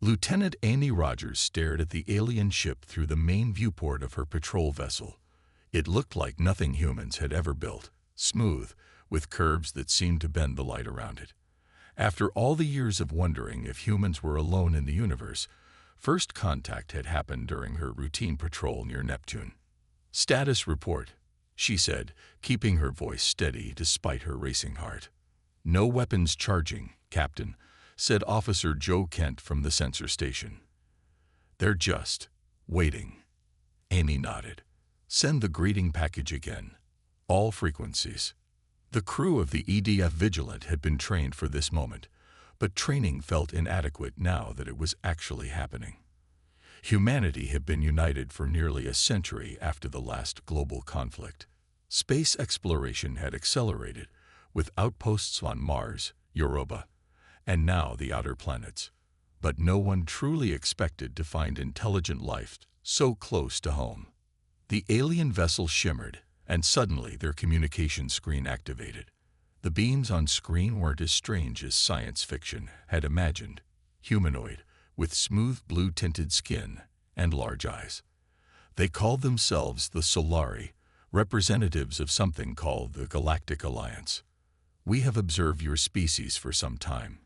Lieutenant Amy Rogers stared at the alien ship through the main viewport of her patrol vessel. It looked like nothing humans had ever built, smooth, with curves that seemed to bend the light around it. After all the years of wondering if humans were alone in the universe, first contact had happened during her routine patrol near Neptune. "Status report," she said, keeping her voice steady despite her racing heart. "No weapons charging, Captain," said Officer Joe Kent from the sensor station. "They're just waiting." Amy nodded. "Send the greeting package again. All frequencies." The crew of the EDF Vigilant had been trained for this moment, but training felt inadequate now that it was actually happening. Humanity had been united for nearly a century after the last global conflict. Space exploration had accelerated, with outposts on Mars, Europa, and now the outer planets. But no one truly expected to find intelligent life so close to home. The alien vessel shimmered, and suddenly their communication screen activated. The beams on screen weren't as strange as science fiction had imagined. Humanoid, with smooth blue-tinted skin and large eyes. They called themselves the Solari, representatives of something called the Galactic Alliance. "We have observed your species for some time,"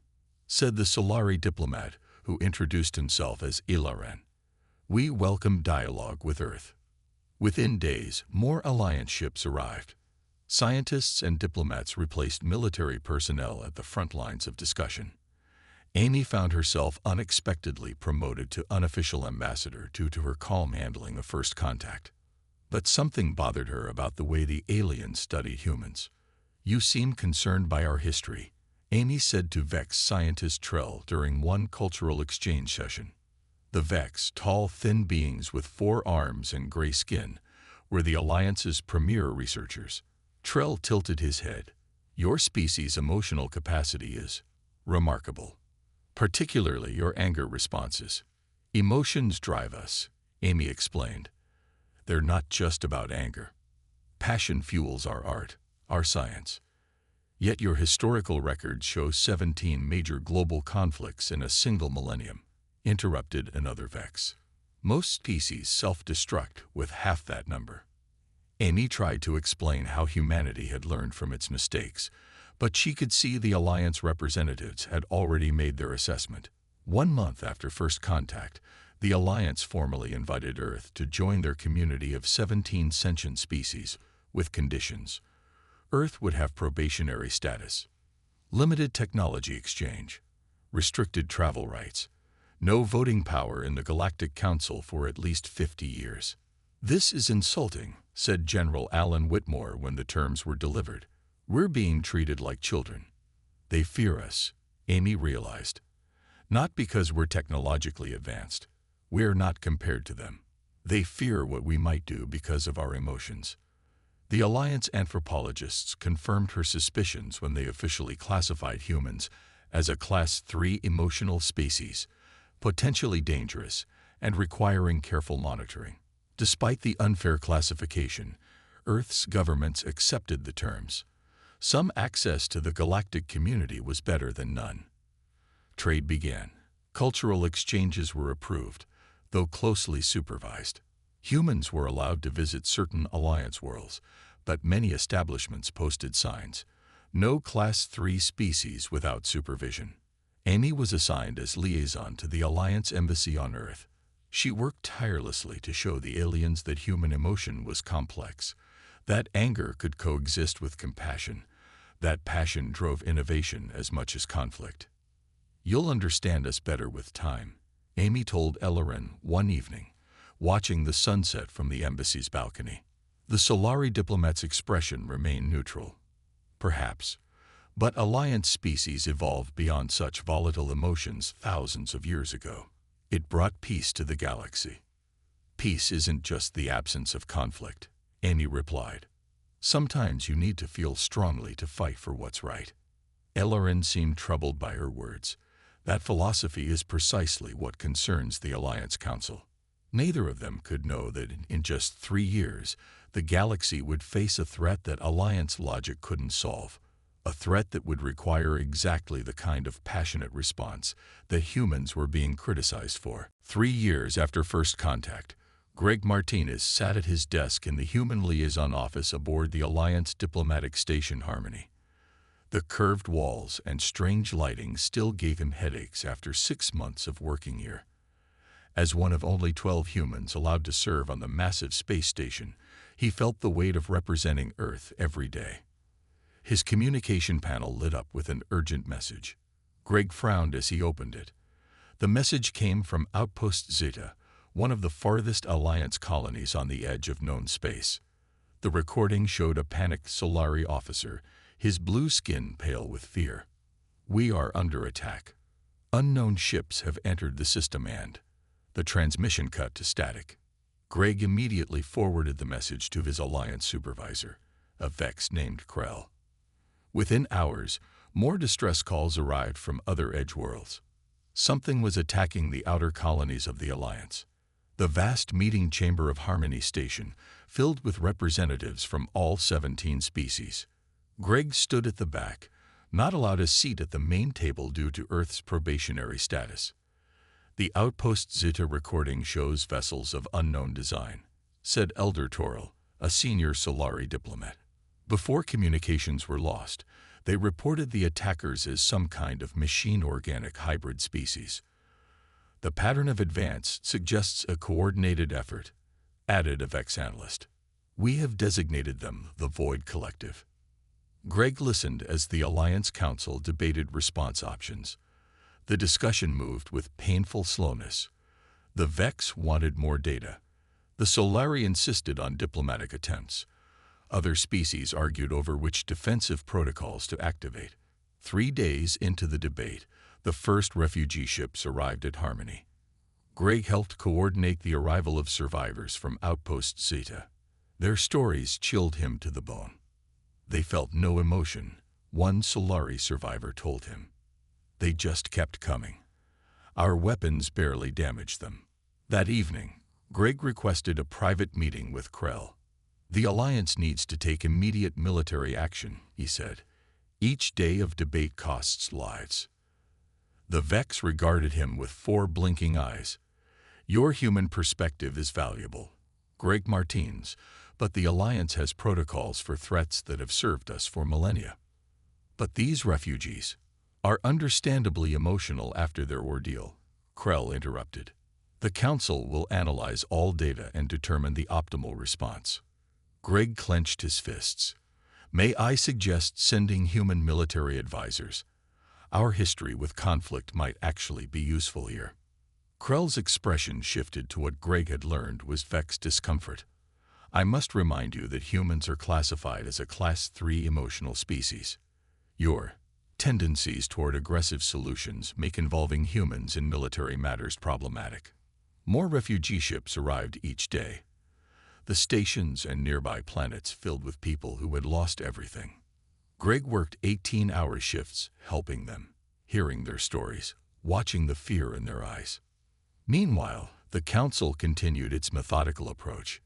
said the Solari diplomat, who introduced himself as Ilaren. "We welcome dialogue with Earth." Within days, more Alliance ships arrived. Scientists and diplomats replaced military personnel at the front lines of discussion. Amy found herself unexpectedly promoted to unofficial ambassador due to her calm handling of first contact. But something bothered her about the way the aliens studied humans. "You seem concerned by our history," Amy said to Vex scientist Trell during one cultural exchange session. The Vex, tall, thin beings with 4 arms and gray skin, were the Alliance's premier researchers. Trell tilted his head. "Your species' emotional capacity is remarkable. Particularly your anger responses. Emotions drive us," Amy explained. "They're not just about anger. Passion fuels our art, our science. Yet your historical records show 17 major global conflicts in a single millennium," interrupted another Vex. "Most species self-destruct with half that number." Amy tried to explain how humanity had learned from its mistakes, but she could see the Alliance representatives had already made their assessment. 1 month after first contact, the Alliance formally invited Earth to join their community of 17 sentient species, with conditions. Earth would have probationary status, limited technology exchange, restricted travel rights, no voting power in the Galactic Council for at least 50 years. "This is insulting," said General Alan Whitmore when the terms were delivered. "We're being treated like children." "They fear us," Amy realized. "Not because we're technologically advanced. We're not compared to them. They fear what we might do because of our emotions." The Alliance anthropologists confirmed her suspicions when they officially classified humans as a Class 3 emotional species, potentially dangerous and requiring careful monitoring. Despite the unfair classification, Earth's governments accepted the terms. Some access to the galactic community was better than none. Trade began. Cultural exchanges were approved, though closely supervised. Humans were allowed to visit certain Alliance worlds, but many establishments posted signs, "No Class 3 species without supervision." Amy was assigned as liaison to the Alliance embassy on Earth. She worked tirelessly to show the aliens that human emotion was complex, that anger could coexist with compassion, that passion drove innovation as much as conflict. "You'll understand us better with time," Amy told Ellerin one evening, watching the sunset from the embassy's balcony. The Solari diplomat's expression remained neutral. "Perhaps. But Alliance species evolved beyond such volatile emotions thousands of years ago. It brought peace to the galaxy." "Peace isn't just the absence of conflict," Amy replied. "Sometimes you need to feel strongly to fight for what's right." Ellerin seemed troubled by her words. That philosophy is precisely what concerns the Alliance Council. Neither of them could know that in just 3 years, the galaxy would face a threat that Alliance logic couldn't solve: a threat that would require exactly the kind of passionate response that humans were being criticized for. 3 years after first contact, Greg Martinez sat at his desk in the Human Liaison Office aboard the Alliance Diplomatic Station Harmony. The curved walls and strange lighting still gave him headaches after 6 months of working here. As one of only 12 humans allowed to serve on the massive space station, he felt the weight of representing Earth every day. His communication panel lit up with an urgent message. Greg frowned as he opened it. The message came from Outpost Zeta, one of the farthest Alliance colonies on the edge of known space. The recording showed a panicked Solari officer, his blue skin pale with fear. "We are under attack. Unknown ships have entered the system and..." The transmission cut to static. Greg immediately forwarded the message to his Alliance supervisor, a Vex named Krell. Within hours, more distress calls arrived from other edge worlds. Something was attacking the outer colonies of the Alliance. The vast meeting chamber of Harmony Station, filled with representatives from all 17 species. Greg stood at the back, not allowed a seat at the main table due to Earth's probationary status. "The Outpost Zeta recording shows vessels of unknown design," said Elder Toril, a senior Solari diplomat. Before communications were lost, they reported the attackers as some kind of machine-organic hybrid species. "The pattern of advance suggests a coordinated effort," added a Vex analyst. "We have designated them the Void Collective." Greg listened as the Alliance Council debated response options. The discussion moved with painful slowness. The Vex wanted more data. The Solari insisted on diplomatic attempts. Other species argued over which defensive protocols to activate. 3 days into the debate, the first refugee ships arrived at Harmony. Greg helped coordinate the arrival of survivors from Outpost Zeta. Their stories chilled him to the bone. They felt no emotion, one Solari survivor told him. "They just kept coming. Our weapons barely damaged them." That evening, Greg requested a private meeting with Krell. "The Alliance needs to take immediate military action," he said. "Each day of debate costs lives." The Vex regarded him with 4 blinking eyes. "Your human perspective is valuable, Greg Martinez, but the Alliance has protocols for threats that have served us for millennia." "But these refugees are understandably emotional after their ordeal," Krell interrupted. "The Council will analyze all data and determine the optimal response." Greg clenched his fists. "May I suggest sending human military advisors? Our history with conflict might actually be useful here." Krell's expression shifted to what Greg had learned was Vex discomfort. "I must remind you that humans are classified as a Class 3 emotional species. Your tendencies toward aggressive solutions make involving humans in military matters problematic." More refugee ships arrived each day. The stations and nearby planets filled with people who had lost everything. Greg worked 18-hour shifts, helping them, hearing their stories, watching the fear in their eyes. Meanwhile, the Council continued its methodical approach.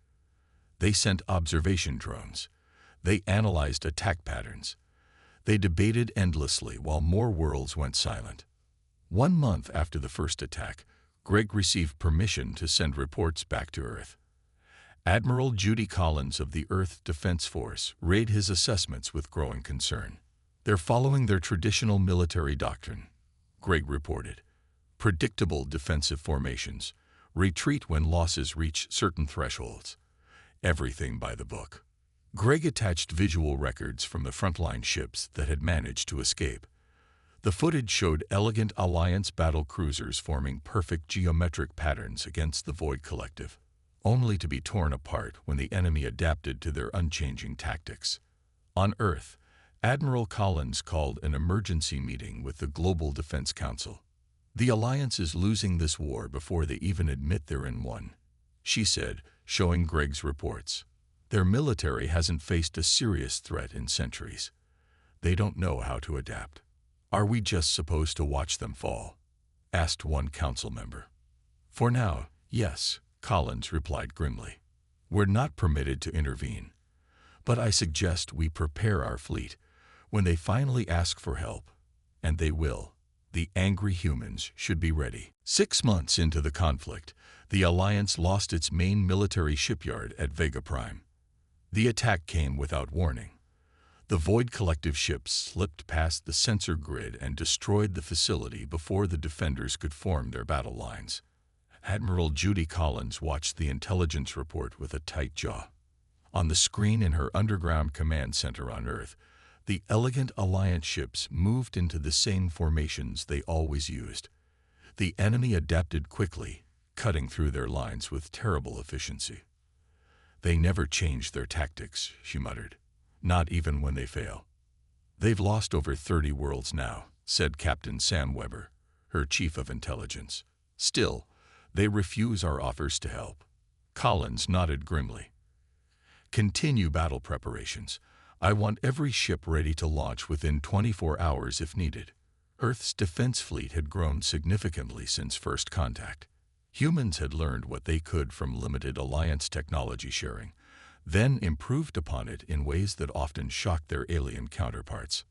They sent observation drones. They analyzed attack patterns. They debated endlessly while more worlds went silent. 1 month after the first attack, Greg received permission to send reports back to Earth. Admiral Judy Collins of the Earth Defense Force read his assessments with growing concern. "They're following their traditional military doctrine," Greg reported. "Predictable defensive formations, retreat when losses reach certain thresholds. Everything by the book." Greg attached visual records from the frontline ships that had managed to escape. The footage showed elegant Alliance battle cruisers forming perfect geometric patterns against the Void Collective, only to be torn apart when the enemy adapted to their unchanging tactics. On Earth, Admiral Collins called an emergency meeting with the Global Defense Council. "The Alliance is losing this war before they even admit they're in one," she said, showing Greg's reports. "Their military hasn't faced a serious threat in centuries. They don't know how to adapt." "Are we just supposed to watch them fall?" asked one council member. "For now, yes," Collins replied grimly. "We're not permitted to intervene. But I suggest we prepare our fleet. When they finally ask for help, and they will, the angry humans should be ready. 6 months into the conflict, the Alliance lost its main military shipyard at Vega Prime. The attack came without warning. The Void Collective ships slipped past the sensor grid and destroyed the facility before the defenders could form their battle lines. Admiral Judy Collins watched the intelligence report with a tight jaw. On the screen in her underground command center on Earth, the elegant Alliance ships moved into the same formations they always used. The enemy adapted quickly, cutting through their lines with terrible efficiency. "They never change their tactics," she muttered. "Not even when they fail." "They've lost over 30 worlds now," said Captain Sam Weber, her chief of intelligence. "Still, they refuse our offers to help." Collins nodded grimly. "Continue battle preparations. I want every ship ready to launch within 24 hours if needed." Earth's defense fleet had grown significantly since first contact. Humans had learned what they could from limited Alliance technology sharing, then improved upon it in ways that often shocked their alien counterparts.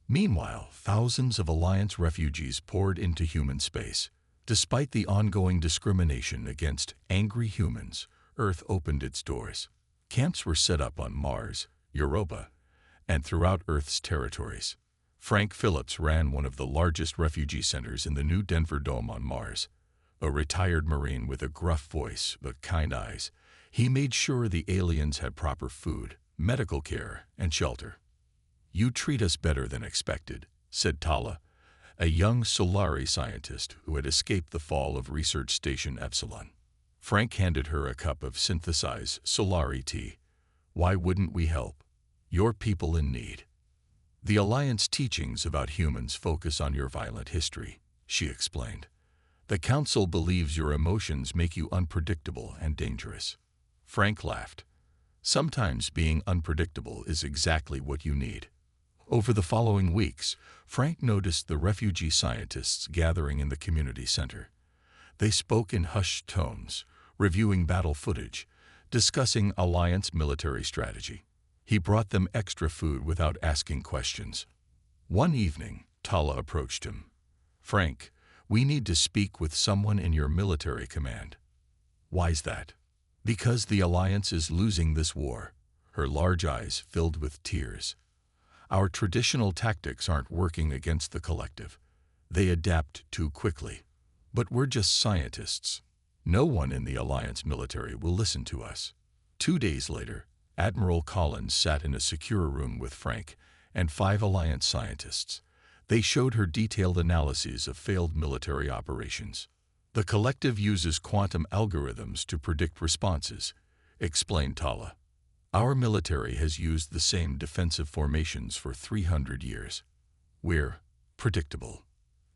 Meanwhile, thousands of Alliance refugees poured into human space. Despite the ongoing discrimination against angry humans, Earth opened its doors. Camps were set up on Mars, Europa, and throughout Earth's territories. Frank Phillips ran one of the largest refugee centers in the new Denver Dome on Mars. A retired Marine with a gruff voice but kind eyes, he made sure the aliens had proper food, medical care, and shelter. "You treat us better than expected," said Tala, a young Solari scientist who had escaped the fall of Research Station Epsilon. Frank handed her a cup of synthesized Solari tea. "Why wouldn't we help? You're people in need." "The Alliance teachings about humans focus on your violent history," she explained. "The Council believes your emotions make you unpredictable and dangerous." Frank laughed. "Sometimes being unpredictable is exactly what you need." Over the following weeks, Frank noticed the refugee scientists gathering in the community center. They spoke in hushed tones, reviewing battle footage, discussing Alliance military strategy. He brought them extra food without asking questions. One evening, Tala approached him. "Frank, we need to speak with someone in your military command." "Why's that?" "Because the Alliance is losing this war." Her large eyes filled with tears. "Our traditional tactics aren't working against the collective. They adapt too quickly. But we're just scientists. No one in the Alliance military will listen to us." 2 days later, Admiral Collins sat in a secure room with Frank and 5 Alliance scientists. They showed her detailed analyses of failed military operations. "The collective uses quantum algorithms to predict responses," explained Tala. "Our military has used the same defensive formations for 300 years. We're predictable."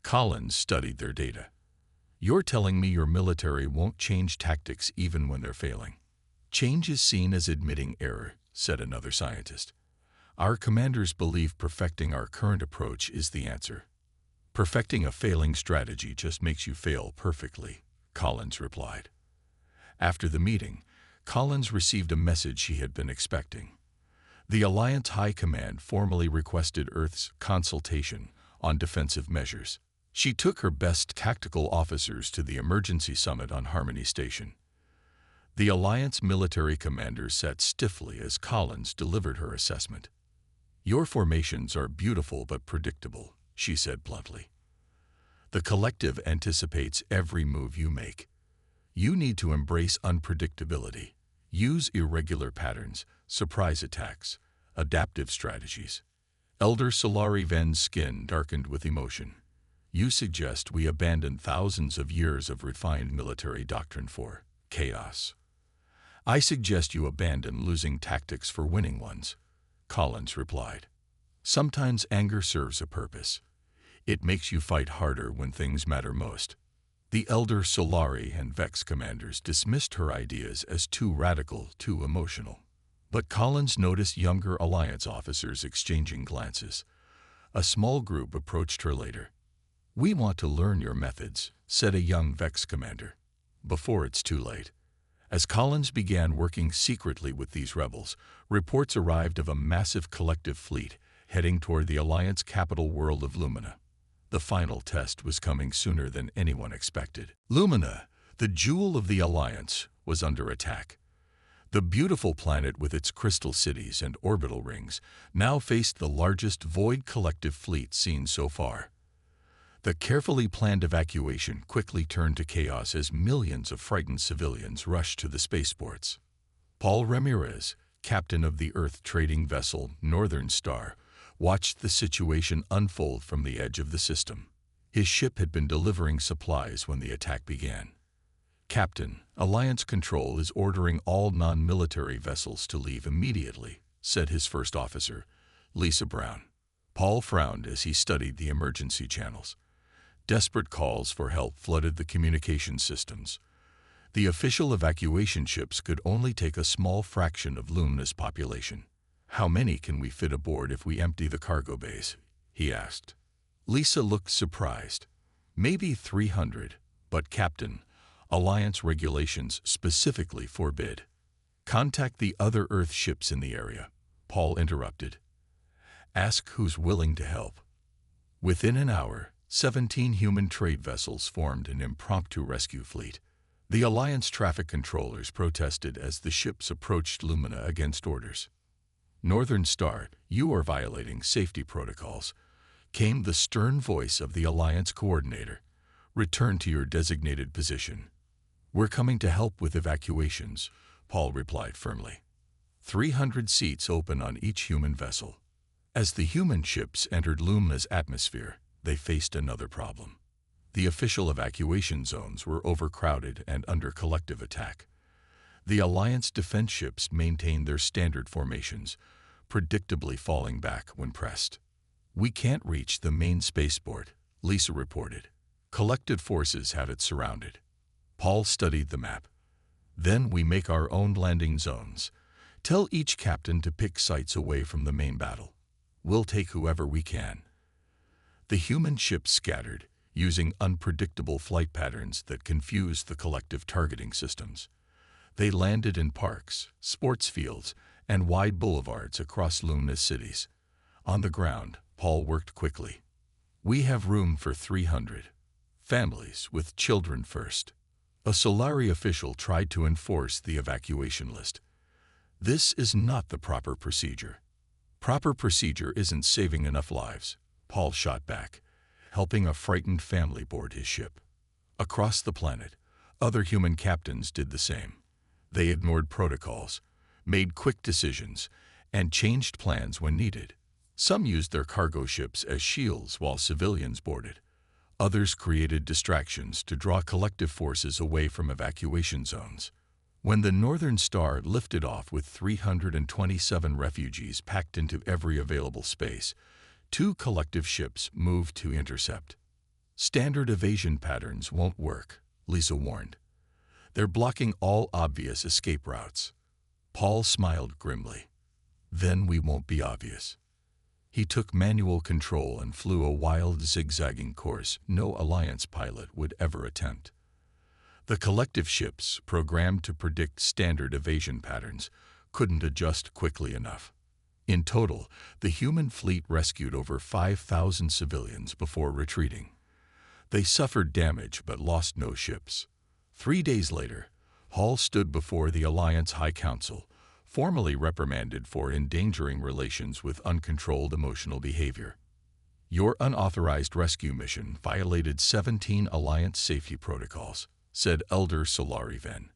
Collins studied their data. "You're telling me your military won't change tactics even when they're failing?" "Change is seen as admitting error," said another scientist. "Our commanders believe perfecting our current approach is the answer." "Perfecting a failing strategy just makes you fail perfectly," Collins replied. After the meeting, Collins received a message he had been expecting. The Alliance High Command formally requested Earth's consultation on defensive measures. She took her best tactical officers to the emergency summit on Harmony Station. The Alliance military commander sat stiffly as Collins delivered her assessment. "Your formations are beautiful but predictable," she said bluntly. "The collective anticipates every move you make. You need to embrace unpredictability. Use irregular patterns, surprise attacks, adaptive strategies." Elder Solari Ven's skin darkened with emotion. "You suggest we abandon thousands of years of refined military doctrine for chaos." "I suggest you abandon losing tactics for winning ones," Collins replied. "Sometimes anger serves a purpose. It makes you fight harder when things matter most." The elder Solari and Vex commanders dismissed her ideas as too radical, too emotional. But Collins noticed younger Alliance officers exchanging glances. A small group approached her later. "We want to learn your methods," said a young Vex commander. "Before it's too late." As Collins began working secretly with these rebels, reports arrived of a massive collective fleet heading toward the Alliance capital world of Lumina. The final test was coming sooner than anyone expected. Lumina, the jewel of the Alliance, was under attack. The beautiful planet with its crystal cities and orbital rings now faced the largest void collective fleet seen so far. The carefully planned evacuation quickly turned to chaos as millions of frightened civilians rushed to the spaceports. Paul Ramirez, captain of the Earth trading vessel Northern Star, watched the situation unfold from the edge of the system. His ship had been delivering supplies when the attack began. "Captain, Alliance Control is ordering all non-military vessels to leave immediately," said his first officer, Lisa Brown. Paul frowned as he studied the emergency channels. Desperate calls for help flooded the communication systems. The official evacuation ships could only take a small fraction of Lumina's population. "How many can we fit aboard if we empty the cargo bays?" he asked. Lisa looked surprised. "Maybe 300, but Captain, Alliance regulations specifically forbid." "Contact the other Earth ships in the area," Paul interrupted. "Ask who's willing to help." Within an hour, 17 human trade vessels formed an impromptu rescue fleet. The Alliance traffic controllers protested as the ships approached Lumina against orders. "Northern Star, you are violating safety protocols," came the stern voice of the Alliance coordinator. "Return to your designated position." "We're coming to help with evacuations," Paul replied firmly. 300 seats open on each human vessel. As the human ships entered Lumina's atmosphere, they faced another problem. The official evacuation zones were overcrowded and under collective attack. The Alliance defense ships maintained their standard formations, predictably falling back when pressed. "We can't reach the main spaceport," Lisa reported. "Collective forces have it surrounded." Paul studied the map. "Then we make our own landing zones. Tell each captain to pick sites away from the main battle. We'll take whoever we can." The human ships scattered, using unpredictable flight patterns that confused the collective targeting systems. They landed in parks, sports fields, and wide boulevards across Lumina's cities. On the ground, Paul worked quickly. "We have room for 300. Families with children first." A Solari official tried to enforce the evacuation list. "This is not the proper procedure." "Proper procedure isn't saving enough lives," Paul shot back, helping a frightened family board his ship. Across the planet, other human captains did the same. They ignored protocols, made quick decisions, and changed plans when needed. Some used their cargo ships as shields while civilians boarded. Others created distractions to draw collective forces away from evacuation zones. When the Northern Star lifted off with 327 refugees packed into every available space, 2 collective ships moved to intercept. "Standard evasion patterns won't work," Lisa warned. "They're blocking all obvious escape routes." Paul smiled grimly. "Then we won't be obvious." He took manual control and flew a wild, zigzagging course no Alliance pilot would ever attempt. The collective ships, programmed to predict standard evasion patterns, couldn't adjust quickly enough. In total, the human fleet rescued over 5,000 civilians before retreating. They suffered damage but lost no ships. 3 days later, Hall stood before the Alliance High Council, formally reprimanded for endangering relations with uncontrolled emotional behavior. "Your unauthorized rescue mission violated 17 Alliance safety protocols," said Elder Solari Ven.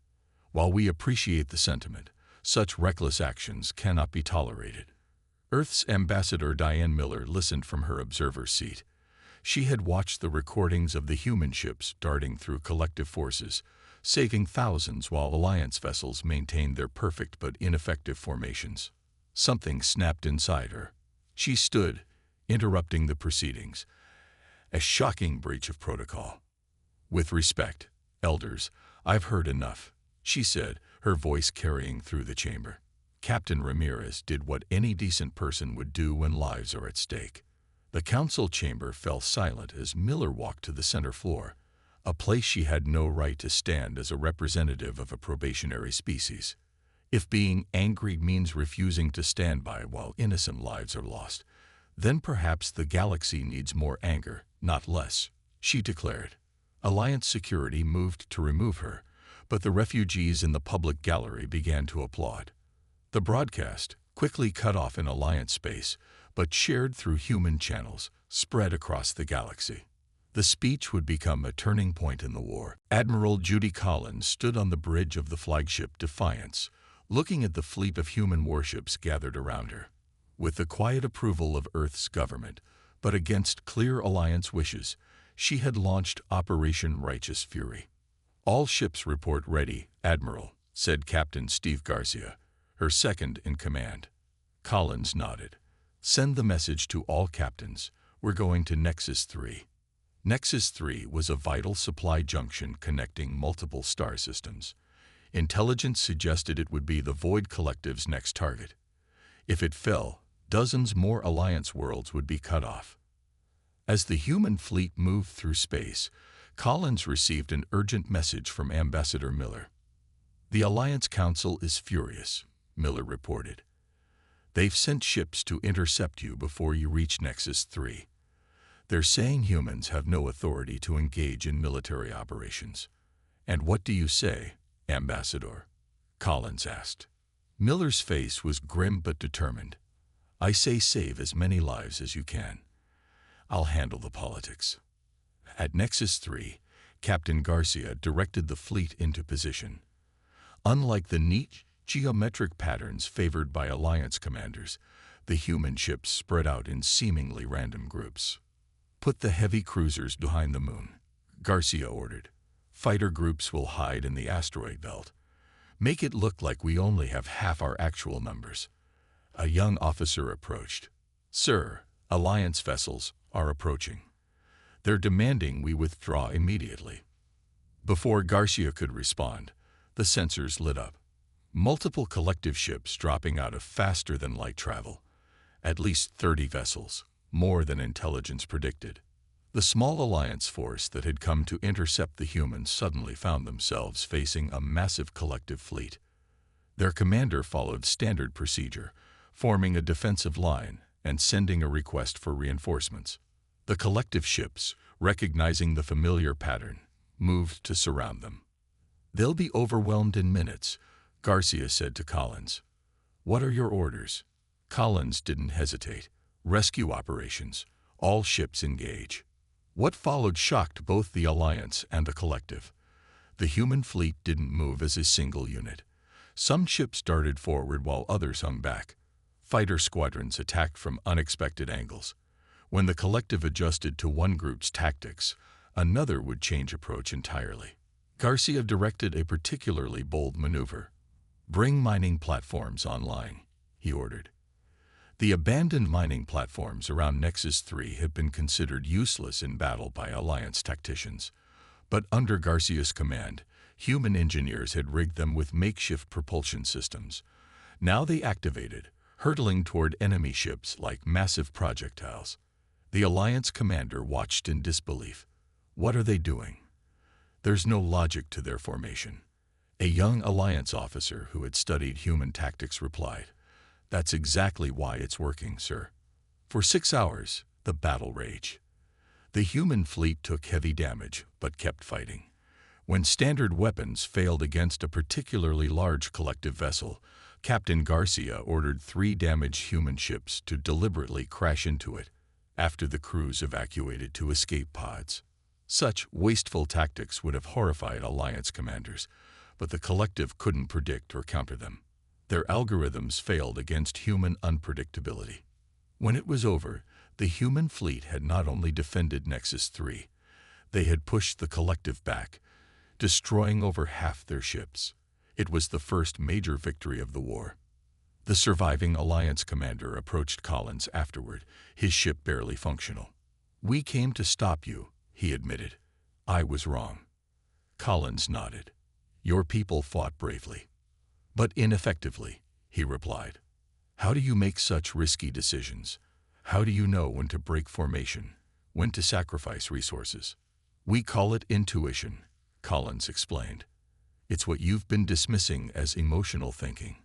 "While we appreciate the sentiment, such reckless actions cannot be tolerated." Earth's Ambassador Diane Miller listened from her observer's seat. She had watched the recordings of the human ships darting through collective forces, saving thousands while Alliance vessels maintained their perfect but ineffective formations. Something snapped inside her. She stood, interrupting the proceedings. A shocking breach of protocol. "With respect, elders, I've heard enough," she said, her voice carrying through the chamber. Captain Ramirez did what any decent person would do when lives are at stake. The council chamber fell silent as Miller walked to the center floor, a place she had no right to stand as a representative of a probationary species. If being angry means refusing to stand by while innocent lives are lost, Then perhaps the galaxy needs more anger, not less, she declared. Alliance security moved to remove her, but the refugees in the public gallery began to applaud. The broadcast, quickly cut off in Alliance space, but shared through human channels, spread across the galaxy. The speech would become a turning point in the war. Admiral Judy Collins stood on the bridge of the flagship Defiance, looking at the fleet of human warships gathered around her. With the quiet approval of Earth's government, but against clear Alliance wishes, she had launched Operation Righteous Fury. "All ships report ready, Admiral," said Captain Steve Garcia, her second in command. Collins nodded. "Send the message to all captains. We're going to Nexus 3. Nexus 3 was a vital supply junction connecting multiple star systems. Intelligence suggested it would be the Void Collective's next target. If it fell, dozens more Alliance worlds would be cut off." As the human fleet moved through space, Collins received an urgent message from Ambassador Miller. "The Alliance Council is furious," Miller reported. "They've sent ships to intercept you before you reach Nexus 3. They're saying humans have no authority to engage in military operations." "And what do you say, Ambassador?" Collins asked. Miller's face was grim but determined. "I say save as many lives as you can. I'll handle the politics." At Nexus 3, Captain Garcia directed the fleet into position. Unlike the neat, geometric patterns favored by Alliance commanders, the human ships spread out in seemingly random groups. "Put the heavy cruisers behind the moon," Garcia ordered. "Fighter groups will hide in the asteroid belt. Make it look like we only have half our actual numbers." A young officer approached. "Sir, Alliance vessels are approaching. They're demanding we withdraw immediately." Before Garcia could respond, the sensors lit up. Multiple collective ships dropping out of faster-than-light travel. At least 30 vessels, more than intelligence predicted. The small Alliance force that had come to intercept the humans suddenly found themselves facing a massive collective fleet. Their commander followed standard procedure, forming a defensive line and sending a request for reinforcements. The collective ships, recognizing the familiar pattern, moved to surround them. "They'll be overwhelmed in minutes," Garcia said to Collins. "What are your orders?" Collins didn't hesitate. "Rescue operations. All ships engage." What followed shocked both the Alliance and the collective. The human fleet didn't move as a single unit. Some ships darted forward while others hung back. Fighter squadrons attacked from unexpected angles. When the collective adjusted to one group's tactics, another would change approach entirely. Garcia directed a particularly bold maneuver. "Bring mining platforms online," he ordered. The abandoned mining platforms around Nexus 3 had been considered useless in battle by Alliance tacticians, but under Garcia's command, human engineers had rigged them with makeshift propulsion systems. Now they activated, hurtling toward enemy ships like massive projectiles. The Alliance commander watched in disbelief. What are they doing? There's no logic to their formation. A young Alliance officer who had studied human tactics replied, "That's exactly why it's working, sir." For 6 hours, the battle raged. The human fleet took heavy damage, but kept fighting. When standard weapons failed against a particularly large collective vessel, Captain Garcia ordered 3 damaged human ships to deliberately crash into it, after the crews evacuated to escape pods. Such wasteful tactics would have horrified Alliance commanders, but the collective couldn't predict or counter them. Their algorithms failed against human unpredictability. When it was over, the human fleet had not only defended Nexus 3, they had pushed the collective back, destroying over half their ships. It was the first major victory of the war. The surviving Alliance commander approached Collins afterward, his ship barely functional. "We came to stop you," he admitted. "I was wrong." Collins nodded. "Your people fought bravely." "But ineffectively," he replied. "How do you make such risky decisions? How do you know when to break formation, when to sacrifice resources?" "We call it intuition," Collins explained. "It's what you've been dismissing as emotional thinking.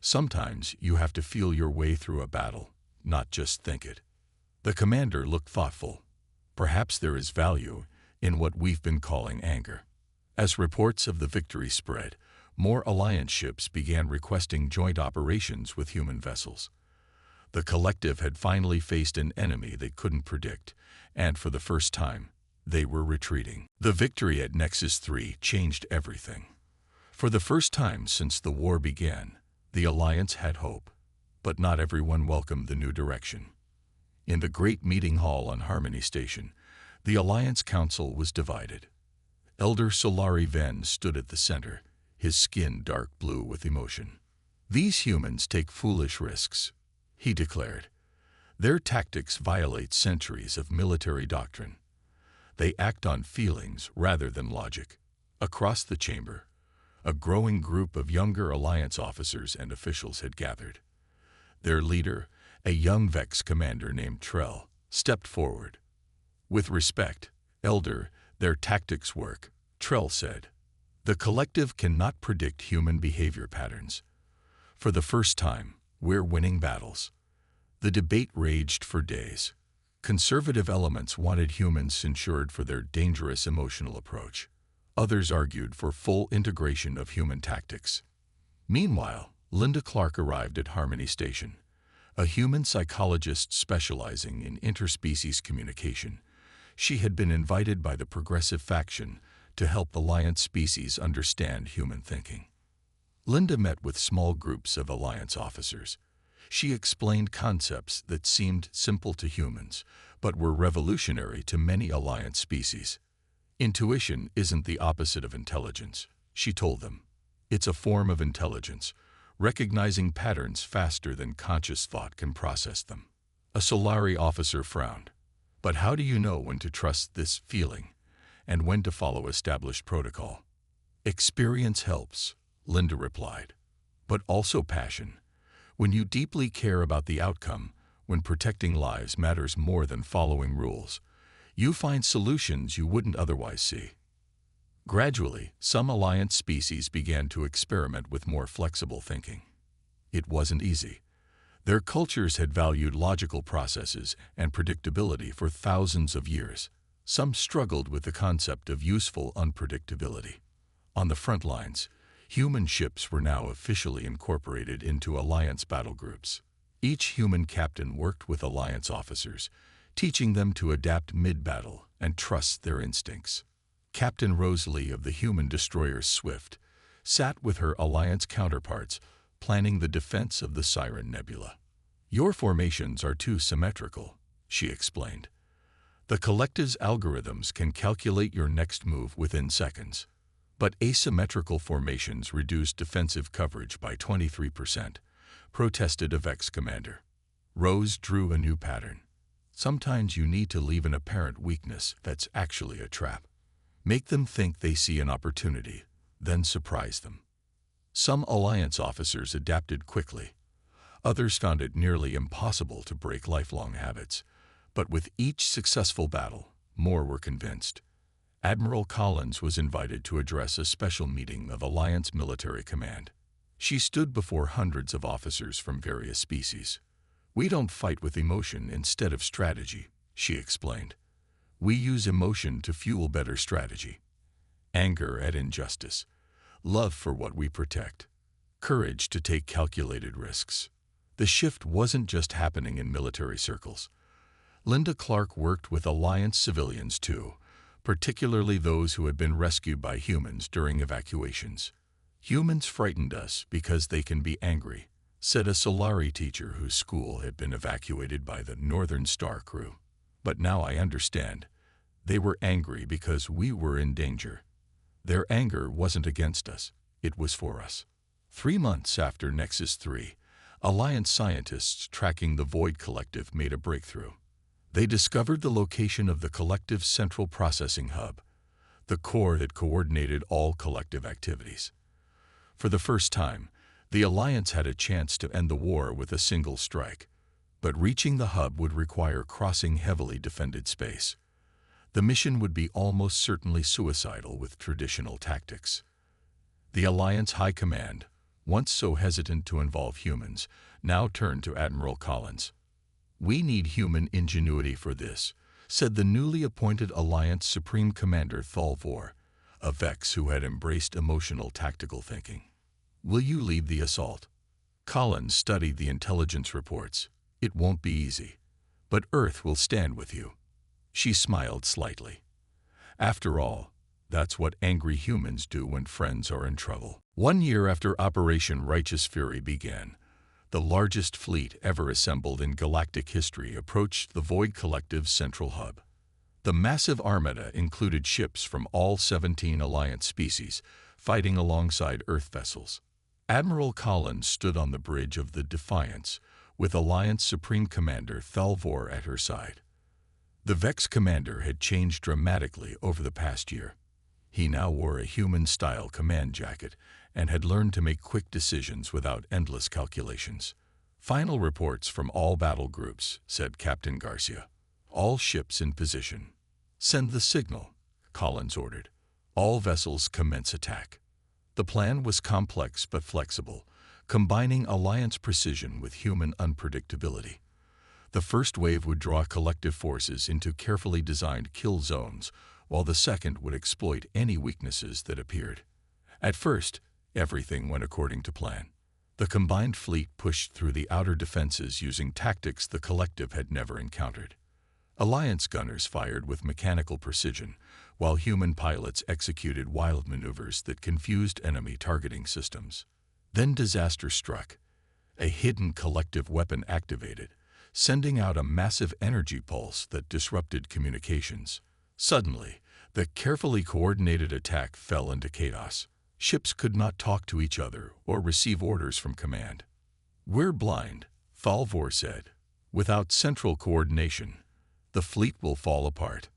Sometimes you have to feel your way through a battle, not just think it." The commander looked thoughtful. Perhaps there is value in what we've been calling anger. As reports of the victory spread, more Alliance ships began requesting joint operations with human vessels. The collective had finally faced an enemy they couldn't predict, and for the first time, they were retreating. The victory at Nexus 3 changed everything. For the first time since the war began, the Alliance had hope, but not everyone welcomed the new direction. In the great meeting hall on Harmony Station, the Alliance Council was divided. Elder Solari Ven stood at the center, his skin dark blue with emotion. "These humans take foolish risks," he declared. "Their tactics violate centuries of military doctrine. They act on feelings rather than logic." Across the chamber, a growing group of younger Alliance officers and officials had gathered. Their leader, a young Vex commander named Trell, stepped forward. "With respect, Elder, their tactics work," Trell said. "The collective cannot predict human behavior patterns. For the first time, we're winning battles." The debate raged for days. Conservative elements wanted humans censured for their dangerous emotional approach. Others argued for full integration of human tactics. Meanwhile, Linda Clark arrived at Harmony Station, a human psychologist specializing in interspecies communication. She had been invited by the progressive faction to help Alliance species understand human thinking. Linda met with small groups of Alliance officers. She explained concepts that seemed simple to humans, but were revolutionary to many Alliance species. "Intuition isn't the opposite of intelligence," she told them. "It's a form of intelligence, recognizing patterns faster than conscious thought can process them." A Solari officer frowned. "But how do you know when to trust this feeling and when to follow established protocol?" "Experience helps," Linda replied, "but also passion. When you deeply care about the outcome, when protecting lives matters more than following rules, you find solutions you wouldn't otherwise see." Gradually, some Alliance species began to experiment with more flexible thinking. It wasn't easy. Their cultures had valued logical processes and predictability for thousands of years. Some struggled with the concept of useful unpredictability. On the front lines, human ships were now officially incorporated into Alliance battle groups. Each human captain worked with Alliance officers, teaching them to adapt mid-battle and trust their instincts. Captain Rosalie of the human destroyer Swift sat with her Alliance counterparts, planning the defense of the Siren Nebula. "Your formations are too symmetrical," she explained. "The collective's algorithms can calculate your next move within seconds. But asymmetrical formations reduce defensive coverage by 23%, protested a Vex commander. Rose drew a new pattern. "Sometimes you need to leave an apparent weakness that's actually a trap. Make them think they see an opportunity, then surprise them." Some Alliance officers adapted quickly. Others found it nearly impossible to break lifelong habits. But with each successful battle, more were convinced. Admiral Collins was invited to address a special meeting of Alliance Military Command. She stood before hundreds of officers from various species. "We don't fight with emotion instead of strategy," she explained. "We use emotion to fuel better strategy. Anger at injustice, love for what we protect, courage to take calculated risks." The shift wasn't just happening in military circles. Linda Clark worked with Alliance civilians too, particularly those who had been rescued by humans during evacuations. "Humans frightened us because they can be angry," said a Solari teacher whose school had been evacuated by the Northern Star crew. "But now I understand. They were angry because we were in danger. Their anger wasn't against us, it was for us." 3 months after Nexus 3, Alliance scientists tracking the Void Collective made a breakthrough. They discovered the location of the collective's central processing hub, the core that coordinated all collective activities. For the first time, the Alliance had a chance to end the war with a single strike, but reaching the hub would require crossing heavily defended space. The mission would be almost certainly suicidal with traditional tactics. The Alliance High Command, once so hesitant to involve humans, now turned to Admiral Collins. "We need human ingenuity for this," said the newly appointed Alliance Supreme Commander Thalvor, a Vex who had embraced emotional tactical thinking. "Will you lead the assault?" Collins studied the intelligence reports. "It won't be easy, but Earth will stand with you." She smiled slightly. After all, that's what angry humans do when friends are in trouble. 1 year after Operation Righteous Fury began, the largest fleet ever assembled in galactic history approached the Void Collective's central hub. The massive armada included ships from all 17 Alliance species, fighting alongside Earth vessels. Admiral Collins stood on the bridge of the Defiance, with Alliance Supreme Commander Thalvor at her side. The Vex commander had changed dramatically over the past year. He now wore a human-style command jacket and had learned to make quick decisions without endless calculations. "Final reports from all battle groups," said Captain Garcia. "All ships in position." "Send the signal," Collins ordered. "All vessels commence attack." The plan was complex but flexible, combining Alliance precision with human unpredictability. The first wave would draw collective forces into carefully designed kill zones, while the second would exploit any weaknesses that appeared. At first, everything went according to plan. The combined fleet pushed through the outer defenses using tactics the collective had never encountered. Alliance gunners fired with mechanical precision, while human pilots executed wild maneuvers that confused enemy targeting systems. Then disaster struck. A hidden collective weapon activated, sending out a massive energy pulse that disrupted communications. Suddenly, the carefully coordinated attack fell into chaos. Ships could not talk to each other or receive orders from command. "We're blind," Thalvor said. "Without central coordination, the fleet will fall apart."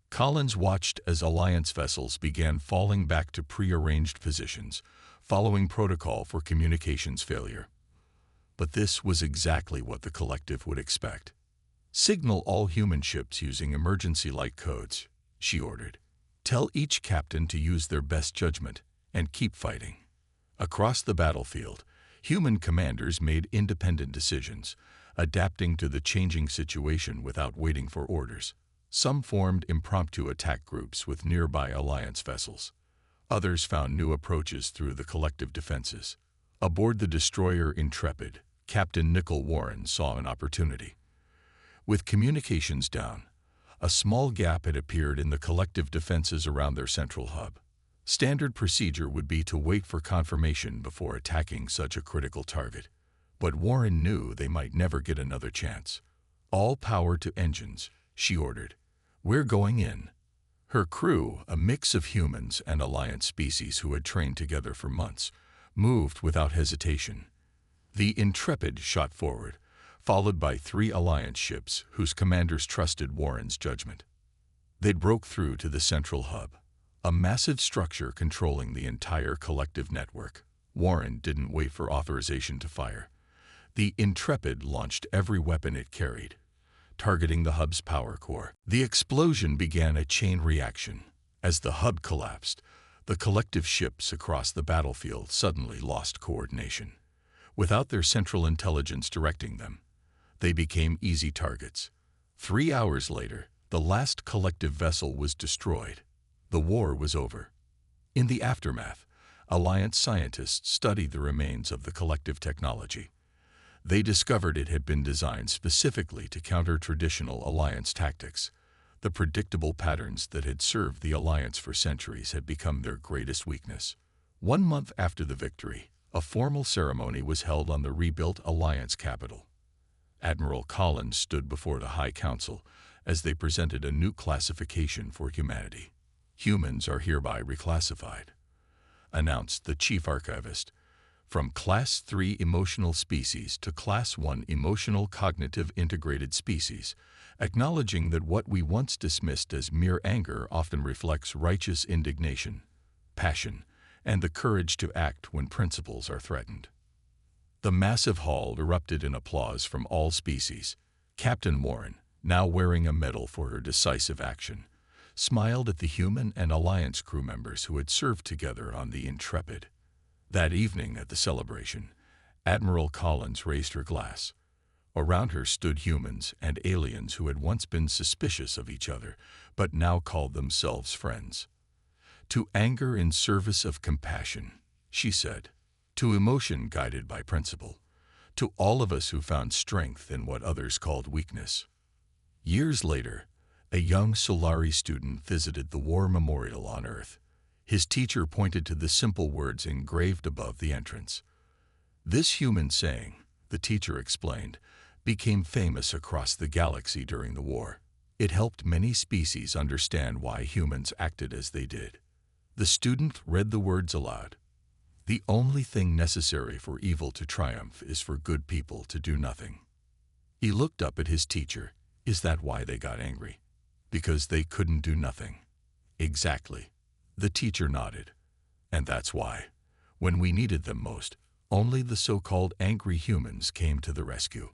Collins watched as Alliance vessels began falling back to prearranged positions, following protocol for communications failure. But this was exactly what the collective would expect. "Signal all human ships using emergency light codes," she ordered. "Tell each captain to use their best judgment and keep fighting." Across the battlefield, human commanders made independent decisions, adapting to the changing situation without waiting for orders. Some formed impromptu attack groups with nearby Alliance vessels. Others found new approaches through the collective defenses. Aboard the destroyer Intrepid, Captain Nickel Warren saw an opportunity. With communications down, a small gap had appeared in the collective defenses around their central hub. Standard procedure would be to wait for confirmation before attacking such a critical target. But Warren knew they might never get another chance. "All power to engines," she ordered. "We're going in." Her crew, a mix of humans and Alliance species who had trained together for months, moved without hesitation. The Intrepid shot forward, followed by 3 Alliance ships whose commanders trusted Warren's judgment. They broke through to the central hub, a massive structure controlling the entire collective network. Warren didn't wait for authorization to fire. The Intrepid launched every weapon it carried, targeting the hub's power core. The explosion began a chain reaction. As the hub collapsed, the collective ships across the battlefield suddenly lost coordination. Without their central intelligence directing them, they became easy targets. 3 hours later, the last collective vessel was destroyed. The war was over. In the aftermath, Alliance scientists studied the remains of the collective technology. They discovered it had been designed specifically to counter traditional Alliance tactics. The predictable patterns that had served the Alliance for centuries had become their greatest weakness. 1 month after the victory, a formal ceremony was held on the rebuilt Alliance capital. Admiral Collins stood before the High Council as they presented a new classification for humanity. "Humans are hereby reclassified," announced the Chief Archivist, "from Class 3 emotional species to Class 1 emotional cognitive integrated species, acknowledging that what we once dismissed as mere anger often reflects righteous indignation, passion, and the courage to act when principles are threatened." The massive hall erupted in applause from all species. Captain Warren, now wearing a medal for her decisive action, smiled at the human and Alliance crew members who had served together on the Intrepid. That evening at the celebration, Admiral Collins raised her glass. Around her stood humans and aliens who had once been suspicious of each other, but now called themselves friends. To anger in service of compassion, she said. To emotion guided by principle. To all of us who found strength in what others called weakness. Years later, a young Solari student visited the War Memorial on Earth. His teacher pointed to the simple words engraved above the entrance. This human saying, the teacher explained, became famous across the galaxy during the war. It helped many species understand why humans acted as they did. The student read the words aloud. The only thing necessary for evil to triumph is for good people to do nothing. He looked up at his teacher. Is that why they got angry? Because they couldn't do nothing. Exactly. The teacher nodded. And that's why, when we needed them most, only the so-called angry humans came to the rescue.